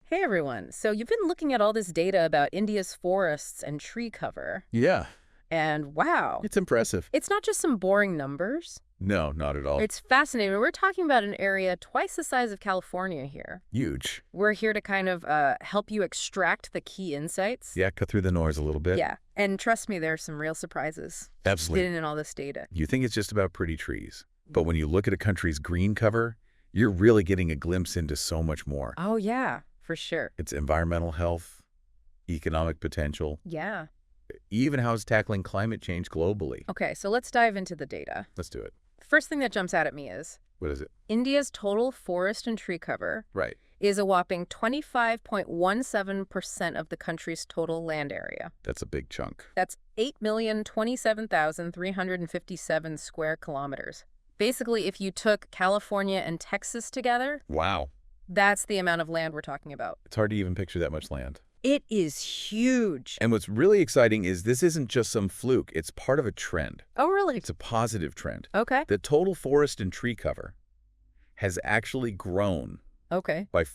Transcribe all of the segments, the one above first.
Hey everyone. So you've been looking at all this data about India's forests and tree cover. Yeah, And wow, it's impressive. it's not just some boring numbers. No, not at all. It's fascinating. We're talking about an area twice the size of California here. Huge. We're here to kind of help you extract the key insights. Yeah, cut through the noise a little bit. Yeah. And trust me, there's some real surprises Absolutely. hidden in all this data. You think it's just about pretty trees, but when you look at a country's green cover, you're really getting a glimpse into so much more. Oh, yeah, for sure. Its environmental health, economic potential, Yeah. even how it's tackling climate change globally. Okay, so let's dive into the data. Let's do it. First thing that jumps out at me is What is it? India's total forest and tree cover Right. is a whopping 25.17% of the country's total land area. That's a big chunk. That's 8,027,357 square kilometers. Basically, if you took California and Texas together, Wow. that's the amount of land we're talking about. It's hard to even picture that much land. It is huge. And what's really exciting is this isn't just some fluke. It's part of a trend. Oh, really? It's a positive trend. Okay. The total forest and tree cover has actually grown Okay. by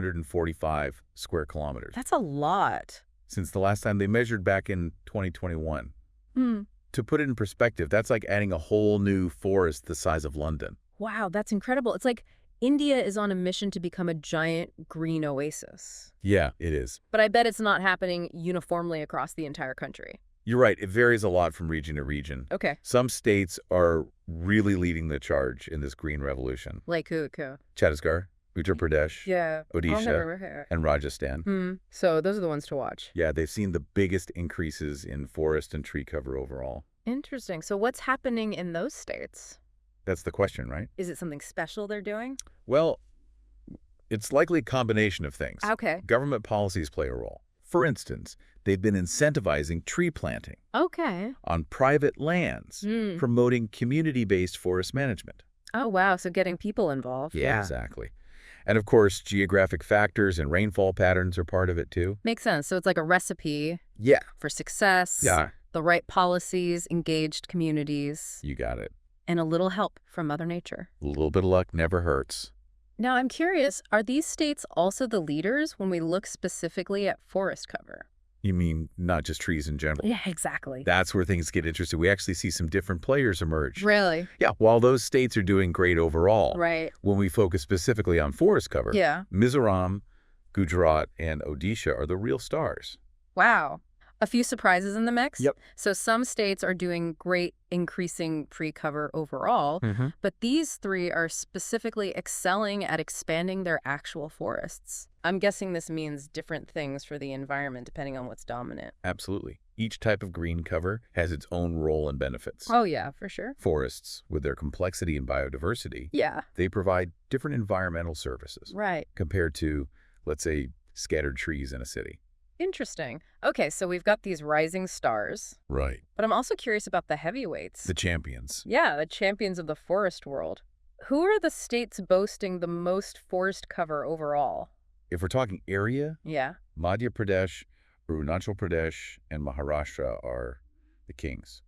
1,445 square kilometers That's a lot. since the last time they measured back in 2021. To put it in perspective, that's like adding a whole new forest the size of London. Wow, that's incredible. It's like India is on a mission to become a giant green oasis. Yeah, it is. But I bet it's not happening uniformly across the entire country. You're right. It varies a lot from region to region. Okay. Some states are really leading the charge in this green revolution. Like who? Chhattisgarh, Uttar Pradesh, Yeah. Odisha, and Rajasthan. So those are the ones to watch. Yeah, they've seen the biggest increases in forest and tree cover overall. Interesting. So what's happening in those states? That's the question, right? Is it something special they're doing? Well, it's likely a combination of things. Okay. Government policies play a role. For instance, they've been incentivizing tree planting Okay. on private lands, promoting community-based forest management. Oh, wow. So getting people involved. Exactly. And of course, geographic factors and rainfall patterns are part of it too. Makes sense. So it's like a recipe Yeah. for success. Yeah. The right policies, engaged communities, You got it. and a little help from Mother Nature. A little bit of luck never hurts. Now, I'm curious, are these states also the leaders when we look specifically at forest cover? You mean not just trees in general? Yeah, exactly. That's where things get interesting. We actually see some different players emerge. Really? Yeah, while those states are doing great overall, Right. when we focus specifically on forest cover, Yeah. Mizoram, Gujarat, and Odisha are the real stars. Wow. A few surprises in the mix. Yep. So some states are doing great increasing tree cover overall, but these three are specifically excelling at expanding their actual forests. I'm guessing this means different things for the environment depending on what's dominant. Absolutely. Each type of green cover has its own role and benefits. Oh, yeah, for sure. Forests, with their complexity and biodiversity, Yeah. they provide different environmental services Right. compared to, let's say, scattered trees in a city. Interesting. Okay, so we've got these rising stars, Right. but I'm also curious about the heavyweights. The champions. Yeah, the champions of the forest world. Who are the states boasting the most forest cover overall? If we're talking area, Yeah. Madhya Pradesh, Arunachal Pradesh, and Maharashtra are the kings.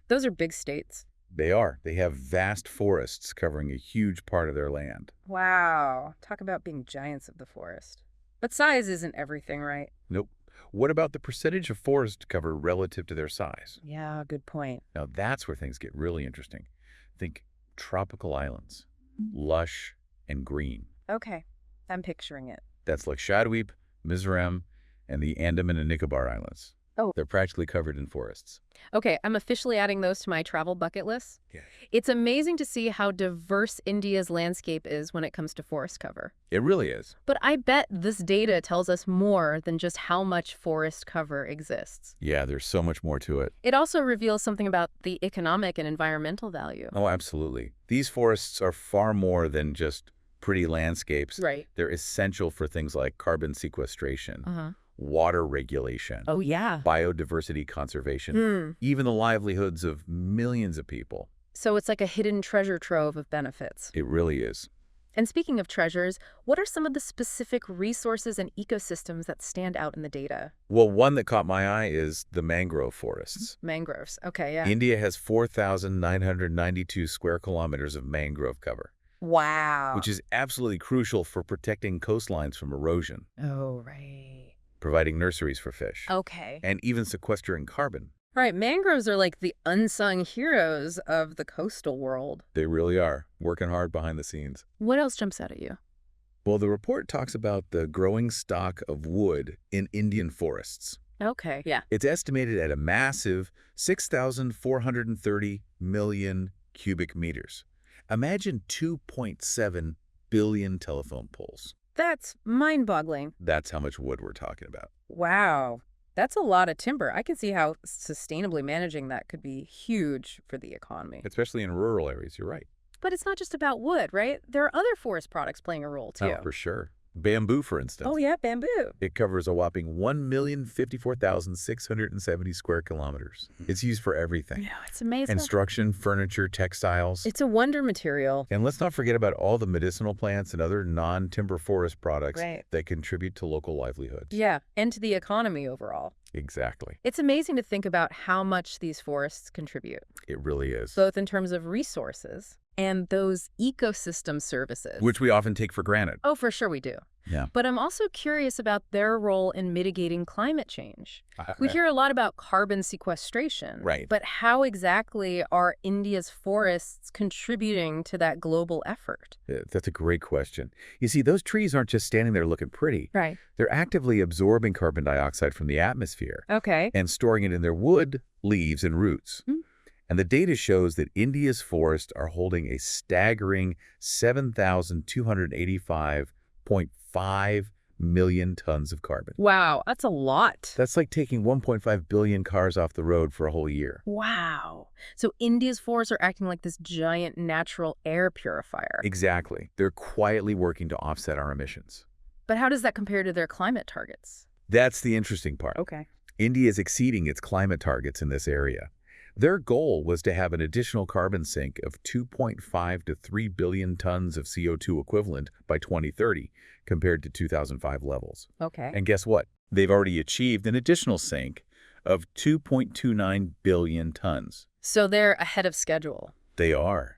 Those are big states. They are. They have vast forests covering a huge part of their land. Wow. Talk about being giants of the forest. But size isn't everything, right? Nope. What about the percentage of forest cover relative to their size? Yeah, good point. Now that's where things get really interesting. Think tropical islands, lush and green. Okay, I'm picturing it. That's like Lakshadweep, Mizoram, and the Andaman and Nicobar Islands. Oh. They're practically covered in forests. Okay, I'm officially adding those to my travel bucket list. Yeah. It's amazing to see how diverse India's landscape is when it comes to forest cover. It really is. But I bet this data tells us more than just how much forest cover exists. Yeah, there's so much more to it. It also reveals something about the economic and environmental value. Oh, absolutely. These forests are far more than just pretty landscapes. Right. They're essential for things like carbon sequestration, water regulation, Oh, yeah. biodiversity conservation, even the livelihoods of millions of people. So it's like a hidden treasure trove of benefits. It really is. And speaking of treasures, what are some of the specific resources and ecosystems that stand out in the data? Well, one that caught my eye is the mangrove forests. Mangroves. Okay, yeah. India has 4,992 square kilometers of mangrove cover. Wow. which is absolutely crucial for protecting coastlines from erosion, Oh, right. providing nurseries for fish, Okay. and even sequestering carbon. Right, mangroves are like the unsung heroes of the coastal world. They really are, working hard behind the scenes. What else jumps out at you? Well, the report talks about the growing stock of wood in Indian forests. Okay, yeah. It's estimated at a massive 6,430 million cubic meters. Imagine 2.7 billion telephone poles. That's mind-boggling. That's how much wood we're talking about. Wow. That's a lot of timber. I can see how sustainably managing that could be huge for the economy. Especially in rural areas, you're right. But it's not just about wood, right? There are other forest products playing a role, too. Oh, for sure. Bamboo, for instance. Oh, yeah, bamboo. It covers a whopping 1,054,670 square kilometers. It's used for everything. Yeah, it's amazing. Construction, furniture, textiles. It's a wonder material. And let's not forget about all the medicinal plants and other non-timber forest products that contribute to local livelihoods. Yeah, and to the economy overall. Exactly. It's amazing to think about how much these forests contribute, It really is. both in terms of resources and those ecosystem services. Which we often take for granted. Oh, for sure we do. Yeah. But I'm also curious about their role in mitigating climate change. We hear a lot about carbon sequestration. Right. But how exactly are India's forests contributing to that global effort? That's a great question. You see, those trees aren't just standing there looking pretty. Right. They're actively absorbing carbon dioxide from the atmosphere Okay. and storing it in their wood, leaves, and roots. Mm. And the data shows that India's forests are holding a staggering 7,285.5 million tons of carbon. Wow, that's a lot. That's like taking 1.5 billion cars off the road for a whole year. Wow. So India's forests are acting like this giant natural air purifier. Exactly. They're quietly working to offset our emissions. But how does that compare to their climate targets? That's the interesting part. Okay. India is exceeding its climate targets in this area. Their goal was to have an additional carbon sink of 2.5 to 3 billion tons of CO2 equivalent by 2030, compared to 2005 levels. Okay. And guess what? They've already achieved an additional sink of 2.29 billion tons. So they're ahead of schedule. They are.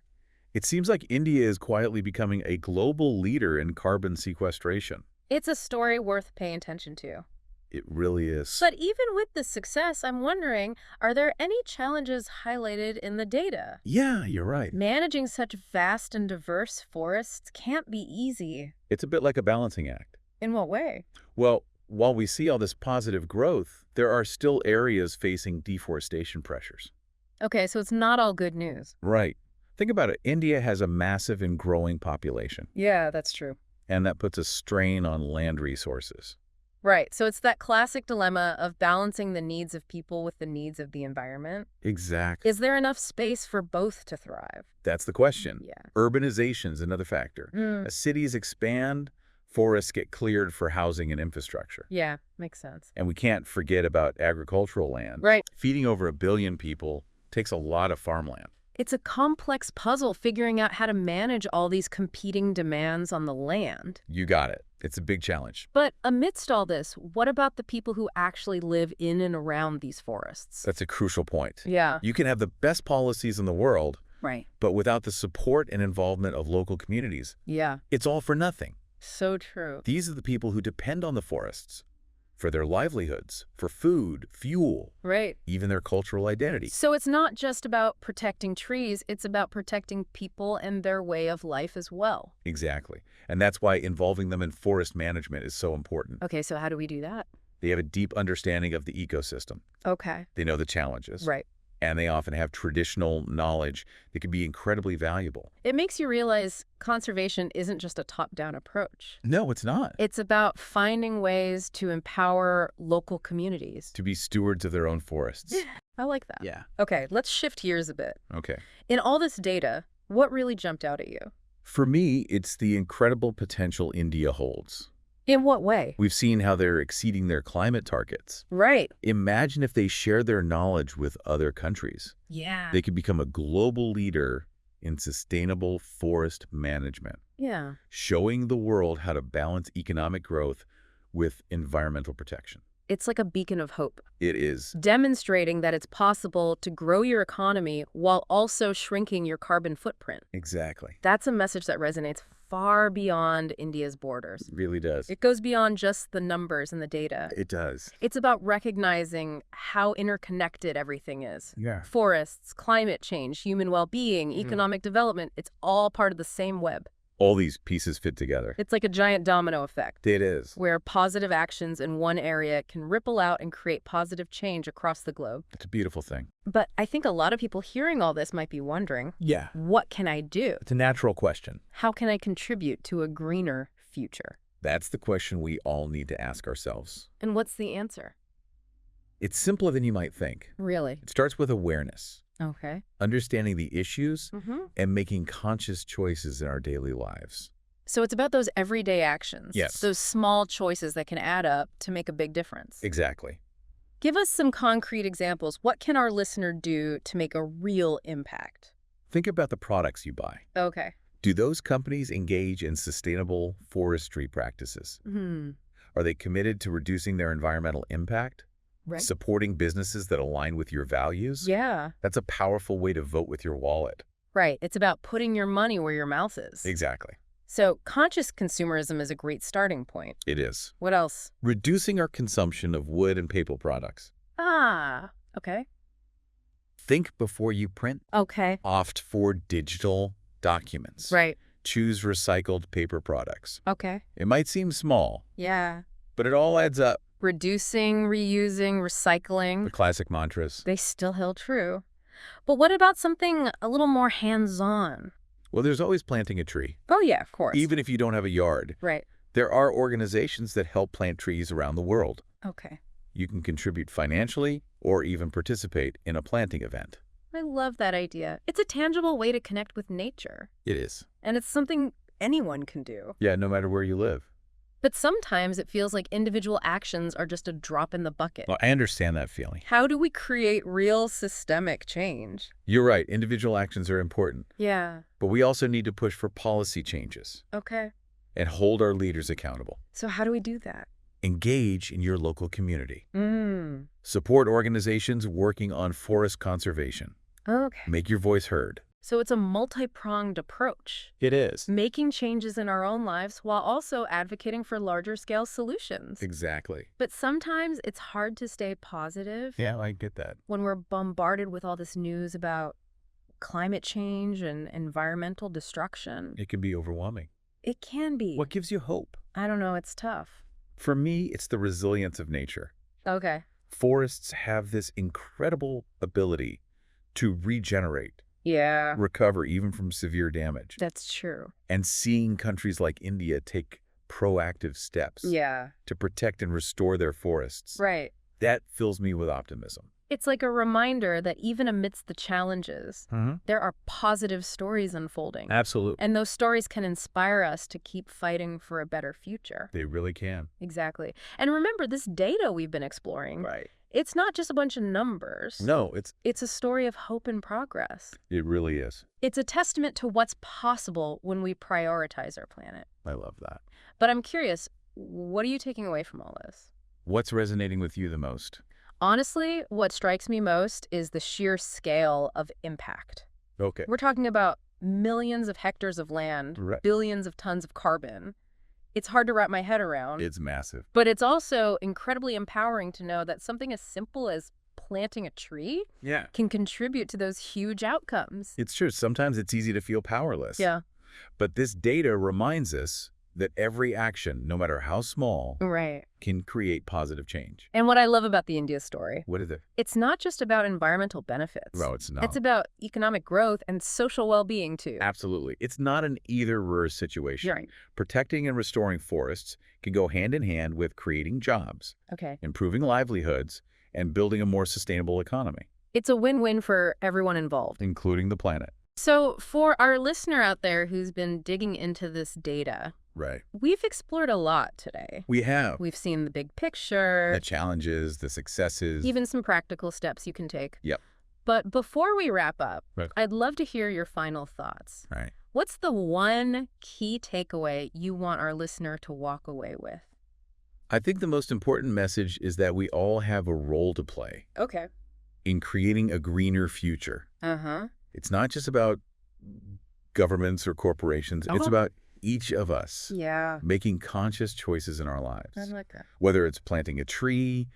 It seems like India is quietly becoming a global leader in carbon sequestration. It's a story worth paying attention to. It really is. But even with the success, I'm wondering, are there any challenges highlighted in the data? Yeah, you're right. Managing such vast and diverse forests can't be easy. It's a bit like a balancing act. In what way? Well, while we see all this positive growth, there are still areas facing deforestation pressures. Okay, so it's not all good news. Right. Think about it. India has a massive and growing population, Yeah, that's true. and that puts a strain on land resources. Right, so it's that classic dilemma of balancing the needs of people with the needs of the environment. Exactly. Is there enough space for both to thrive? That's the question. Yeah. Urbanization is another factor. As cities expand, forests get cleared for housing and infrastructure. Yeah, makes sense. And we can't forget about agricultural land. Right. Feeding over 1 billion people takes a lot of farmland. It's a complex puzzle figuring out how to manage all these competing demands on the land. You got it. It's a big challenge. But amidst all this, what about the people who actually live in and around these forests? That's a crucial point. Yeah. You can have the best policies in the world, Right. but without the support and involvement of local communities, Yeah. it's all for nothing. So true. These are the people who depend on the forests for their livelihoods, for food, fuel, Right. even their cultural identity. So it's not just about protecting trees, it's about protecting people and their way of life as well. Exactly. And that's why involving them in forest management is so important. Okay, so how do we do that? They have a deep understanding of the ecosystem. Okay. They know the challenges. Right. And they often have traditional knowledge that can be incredibly valuable. It makes you realize conservation isn't just a top-down approach. No, it's not. It's about finding ways to empower local communities. To be stewards of their own forests. I like that. Yeah. Okay, let's shift gears a bit. Okay. In all this data, what really jumped out at you? For me, it's the incredible potential India holds. In what way? We've seen how they're exceeding their climate targets. Right. Imagine if they share their knowledge with other countries. Yeah. They could become a global leader in sustainable forest management, Yeah. showing the world how to balance economic growth with environmental protection. It's like a beacon of hope, It is. demonstrating that it's possible to grow your economy while also shrinking your carbon footprint. Exactly. That's a message that resonates far beyond India's borders. It really does. It goes beyond just the numbers and the data. It does. It's about recognizing how interconnected everything is. Yeah. Forests, climate change, human well-being, economic development, it's all part of the same web. All these pieces fit together. It's like a giant domino effect, It is. where positive actions in one area can ripple out and create positive change across the globe. It's a beautiful thing. But I think a lot of people hearing all this might be wondering, Yeah. what can I do? It's a natural question. How can I contribute to a greener future? That's the question we all need to ask ourselves. And what's the answer? It's simpler than you might think. Really? It starts with awareness, Okay. understanding the issues, Mm-hmm. and making conscious choices in our daily lives. So it's about those everyday actions. Yes. Those small choices that can add up to make a big difference. Exactly. Give us some concrete examples. What can our listener do to make a real impact? Think about the products you buy. Okay. Do those companies engage in sustainable forestry practices? Are they committed to reducing their environmental impact? Right. Supporting businesses that align with your values? Yeah. That's a powerful way to vote with your wallet. Right. It's about putting your money where your mouth is. Exactly. So conscious consumerism is a great starting point. It is. What else? Reducing our consumption of wood and paper products. Okay. Think before you print. Okay. Opt for digital documents. Right. Choose recycled paper products. Okay. It might seem small, Yeah. but it all adds up. Reducing, reusing, recycling. The classic mantras. They still hold true. But what about something a little more hands-on? Well, there's always planting a tree. Oh, yeah, of course. Even if you don't have a yard. Right. There are organizations that help plant trees around the world. Okay. You can contribute financially or even participate in a planting event. I love that idea. It's a tangible way to connect with nature. It is. And it's something anyone can do. Yeah, no matter where you live. But sometimes it feels like individual actions are just a drop in the bucket. Well, I understand that feeling. How do we create real systemic change? You're right. Individual actions are important. Yeah. But we also need to push for policy changes Okay. and hold our leaders accountable. So how do we do that? Engage in your local community. Support organizations working on forest conservation. Okay. Make your voice heard. So it's a multi-pronged approach, It is. making changes in our own lives while also advocating for larger scale solutions. Exactly. But sometimes it's hard to stay positive Yeah, I get that. when we're bombarded with all this news about climate change and environmental destruction. It can be overwhelming. It can be. What gives you hope? I don't know, it's tough. For me, it's the resilience of nature. Okay. Forests have this incredible ability to regenerate, Yeah, recover even from severe damage. that's true. And seeing countries like India take proactive steps Yeah, to protect and restore their forests, right. that fills me with optimism. It's like a reminder that even amidst the challenges, there are positive stories unfolding. Absolutely. And those stories can inspire us to keep fighting for a better future. They really can. Exactly. And remember, this data we've been exploring, Right. it's not just a bunch of numbers. No, It's a story of hope and progress. it really is. It's a testament to what's possible when we prioritize our planet. I love that. But I'm curious, what are you taking away from all this? What's resonating with you the most? Honestly, what strikes me most is the sheer scale of impact. Okay. We're talking about millions of hectares of land, Right. billions of tons of carbon. It's hard to wrap my head around. It's massive. But it's also incredibly empowering to know that something as simple as planting a tree Yeah. can contribute to those huge outcomes. It's true. Sometimes it's easy to feel powerless. Yeah. But this data reminds us that every action, no matter how small, Right. can create positive change. And what I love about the India story, What is it? it's not just about environmental benefits. No, it's not. It's about economic growth and social well-being, too. Absolutely. It's not an either-or situation. You're right. Protecting and restoring forests can go hand in hand with creating jobs, Okay. improving livelihoods, and building a more sustainable economy, It's a win-win for everyone involved. including the planet. So for our listener out there who's been digging into this data, Right. we've explored a lot today. We have We've seen the big picture, the challenges, the successes. even some practical steps you can take. Yep. But before we wrap up, Right. I'd love to hear your final thoughts. Right. What's the one key takeaway you want our listener to walk away with? I think the most important message is that we all have a role to play Okay. in creating a greener future. Uh-huh. It's not just about governments or corporations. It's about each of us Yeah. making conscious choices in our lives. I like that. Whether it's planting a tree,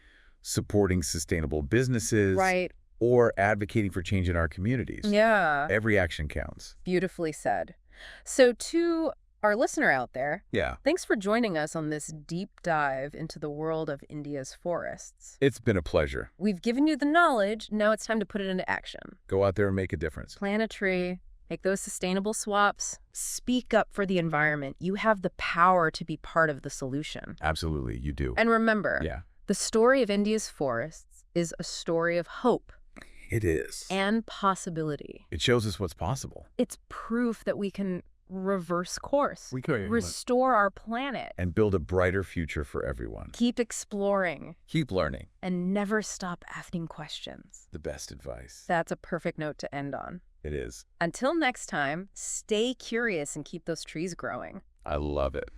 supporting sustainable businesses, Right. or advocating for change in our communities. Yeah. Every action counts. Beautifully said. So to our listener out there, Yeah. thanks for joining us on this deep dive into the world of India's forests. It's been a pleasure. We've given you the knowledge, now it's time to put it into action. Go out there and make a difference. Plant a tree, make those sustainable swaps, speak up for the environment. You have the power to be part of the solution. Absolutely, you do. And remember, Yeah. the story of India's forests is a story of hope It is. and possibility. It shows us what's possible. It's proof that we can reverse course, We could. restore our planet, And build a brighter future for everyone. keep exploring, Keep learning. and never stop asking questions. The best advice. That's a perfect note to end on. It is. Until next time, stay curious and keep those trees growing. I love it.